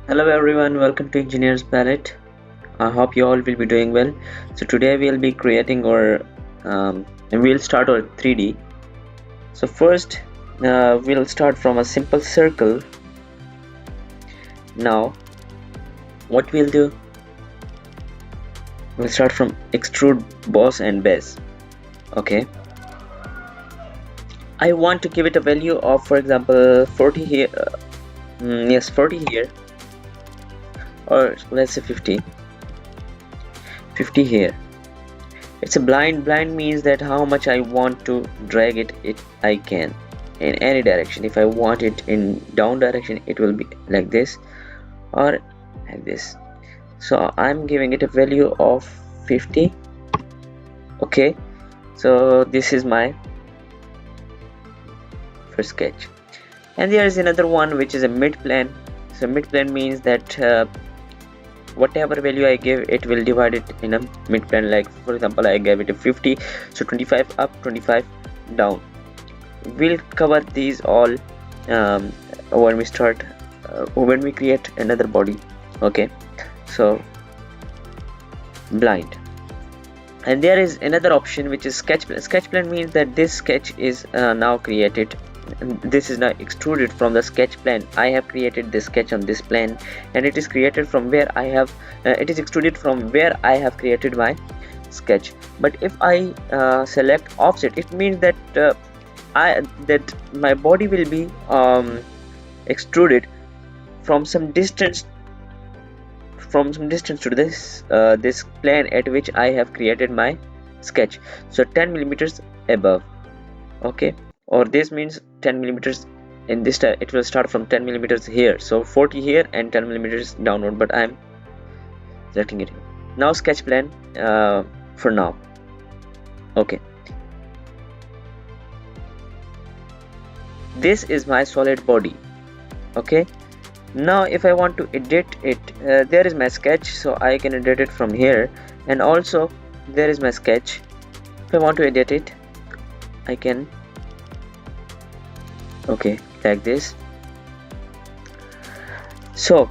Hello everyone, welcome to Engineers Palette. I hope you all will be doing well. So today we'll be creating our and we'll start our 3D. So first we'll start from a simple circle. Now what we'll do, we'll start from extrude boss and base. Okay, I want to give it a value of, for example, 40 here. Yes, 40 here, or let's say 50 here. It's a blind means that how much I want to drag it I can in any direction. If I want it in down direction, it will be like this or like this. So I'm giving it a value of 50. Okay, so this is my first sketch, and there is another one which is a mid plane. So mid plane means that whatever value I give, it will divide it in a mid plane. Like for example, I gave it a 50, so 25 up, 25 down. We'll cover these all when we start when we create another body. Okay, so blind, and there is another option which is sketch plane. Sketch plane means that this sketch is now created. This is now extruded from the sketch plane. I have created this sketch on this plane, and it is created from where I have it is extruded from where I have created my sketch. But if I select offset, it means that that my body will be extruded from some distance to this plane at which I have created my sketch. So 10 millimeters above. Okay, or this means 10 millimeters in this time. It will start from 10 millimeters here, so 40 here and 10 millimeters downward, but I'm selecting it here. Now sketch plane for now. Okay, this is my solid body. Okay, now if I want to edit it, there is my sketch, so I can edit it from here, and also there is my sketch. If I want to edit it, I can, okay, like this. So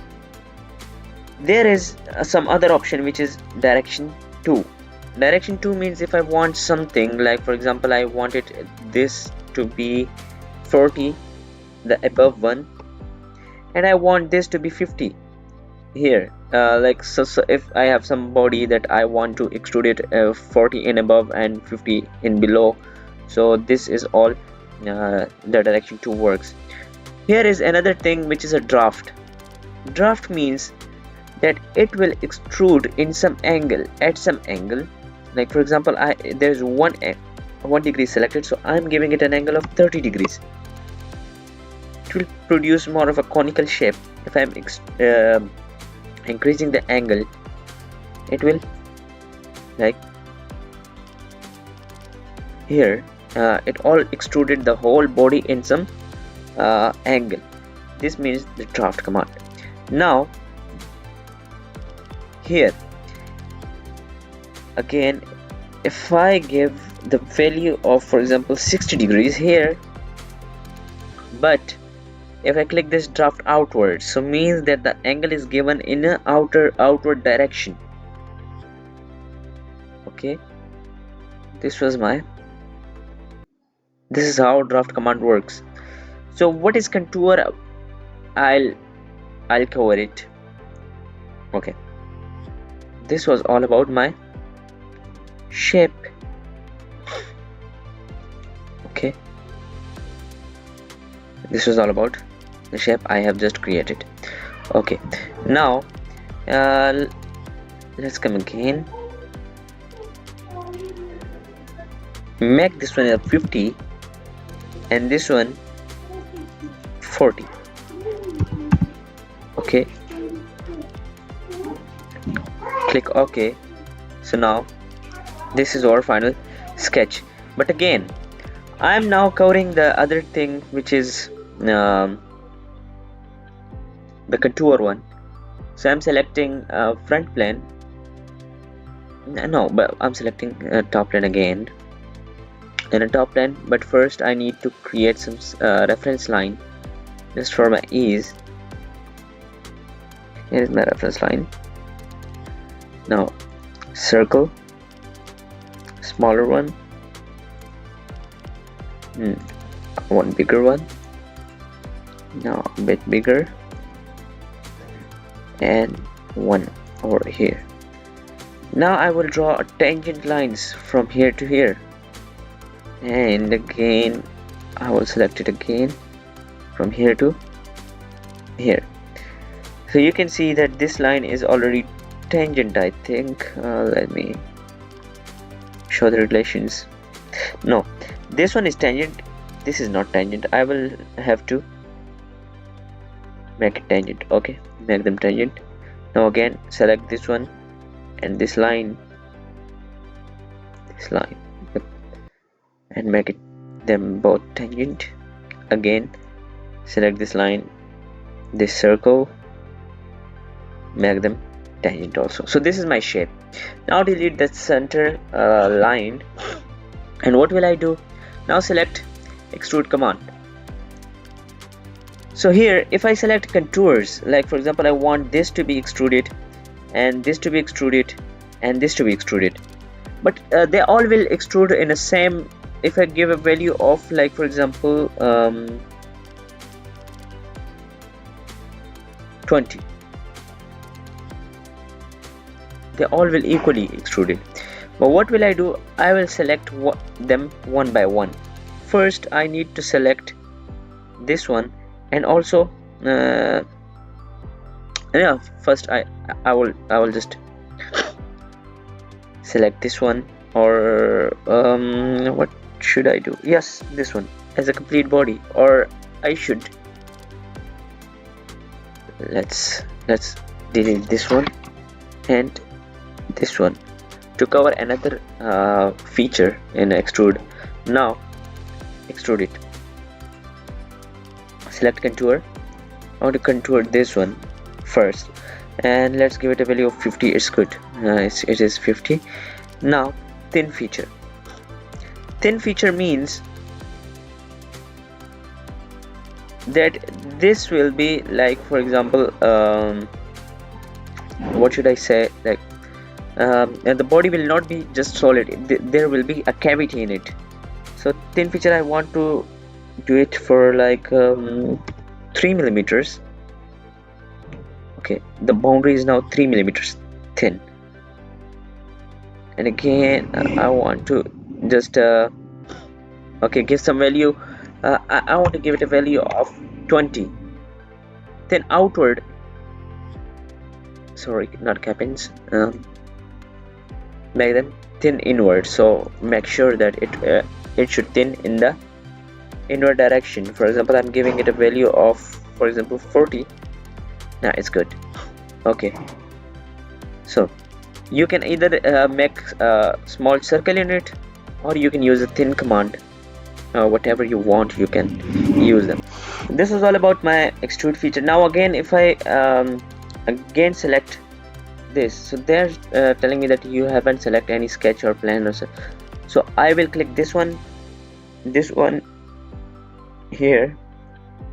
there is some other option which is direction 2. Direction 2 means if I want something, like for example, I wanted this to be 40, the above one, and I want this to be 50 here. Like so if I have some body that I want to extrude it 40 in above and 50 in below, so this is all the direction 2 works. Here is another thing which is a draft. Draft means that it will extrude in some angle, at some angle. Like for example, there's one degree selected, so I'm giving it an angle of 30 degrees. It will produce more of a conical shape. If I'm increasing the angle, it will, like here, it all extruded the whole body in some angle. This means the draft command. Now here again, if I give the value of, for example, 60 degrees here, but if I click this draft outward, so means that the angle is given in an outward direction. Okay, this is how draft command works. So what is contour? I'll cover it. Okay, this was all about my shape. Okay, this was all about the shape I have just created. Okay, now let's come again, make this one a 50 and this one 40. Okay, click OK. So now this is our final sketch. But again, I'm now covering the other thing, which is the contour one. So I'm selecting front plane. No, but I'm selecting top plane again, and a top plane. But first I need to create some reference line just for my ease. Here is my reference line. Now circle, smaller one, one bigger one, now a bit bigger, and one over here. Now I will draw tangent lines from here to here, and again I will select it again from here to here. So you can see that this line is already tangent, I think. Let me show the relations. No, this one is tangent, this is not tangent. I will have to make it tangent. Okay, make them tangent. Now again select this one and this line, yep, and make it them both tangent. Again select this line, this circle, make them tangent also. So this is my shape. Now delete that center line, and what will I do now? Select extrude command. So here if I select contours, like for example I want this to be extruded and this to be extruded and this to be extruded, but they all will extrude in the same. If I give a value of, like for example 20, they all will equally extruded. But what will I do? I will select them one by one. First I need to select this one, and also yeah, first I will just select this one, or what should I do? Yes, this one as a complete body, or I should let's delete this one and this one to cover another feature in extrude. Now extrude it, select contour. I want to contour this one first, and let's give it a value of 50. It's good. It is 50. Now thin feature. Thin feature means that this will be, like for example what should I say, like and the body will not be just solid, there will be a cavity in it. So thin feature I want to do it for like 3 millimeters. Okay, the boundary is now 3 millimeters thin, and again I want to just okay, give some value. I want to give it a value of 20. Then outward, sorry, not capins, make them thin inward. So make sure that it should thin in the inward direction. For example, I'm giving it a value of, for example, 40. Now it's good. Okay, so you can either make a small circle in it, or you can use a thin command. Whatever you want, you can use them. This is all about my extrude feature. Now again, if I again select this, so they're telling me that you haven't select any sketch or plan or so I will click this one here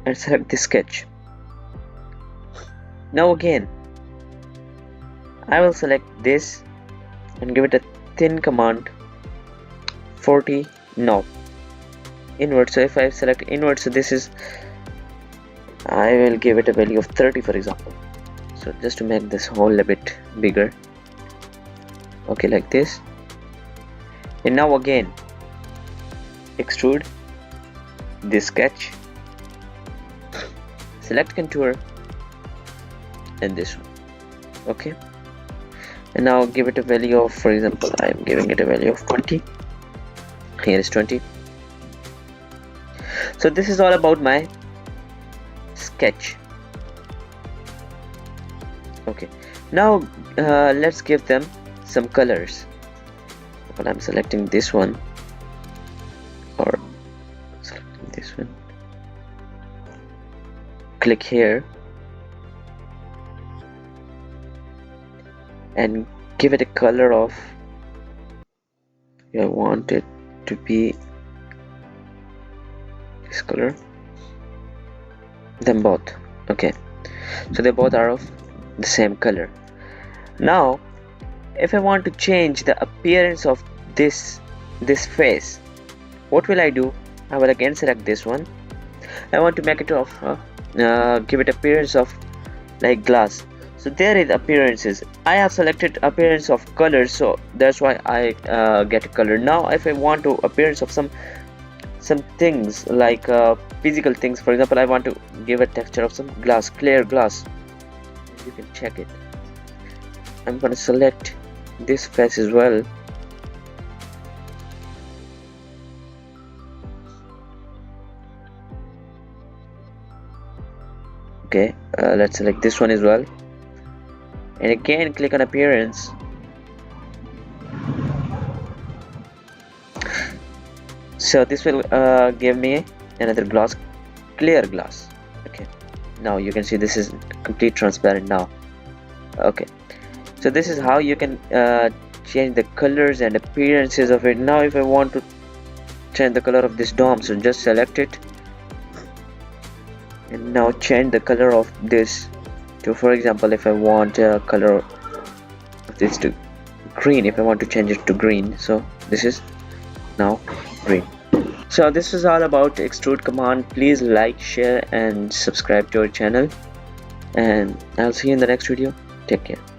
and select this sketch. Now again I will select this and give it a thin command, 40. No, inward. So if I select inward, so this is, I will give it a value of 30 for example. So just to make this hole a bit bigger. Okay, like this. And now again extrude this sketch, select contour and this one. Okay, and now give it a value of, for example, I am giving it a value of 20. Here is 20. So this is all about my sketch. Okay, now let's give them some colors. Well, I'm selecting this one, or selecting this one, click here and give it a color of, I want it to be this color, them both. Okay, so they both are of the same color. Now if I want to change the appearance of this face, what will I do? I will again select this one. I want to make it of give it appearance of like glass. So there is appearances. I have selected appearance of color, so that's why I get a color. Now if I want to appearance of some things like physical things, for example I want to give a texture of some glass, clear glass, you can check it. I'm gonna select this face as well. Okay, let's select this one as well, and again click on appearance. So this will give me another glass, clear glass. Okay, now you can see this is complete transparent now. Okay, so this is how you can change the colors and appearances of it. Now if I want to change the color of this dome, so just select it and now change the color of this to, for example, if I want a color of this to green, if I want to change it to green, so this is now green. So this is all about extrude command. Please like, share and subscribe to our channel, and I'll see you in the next video. Take care.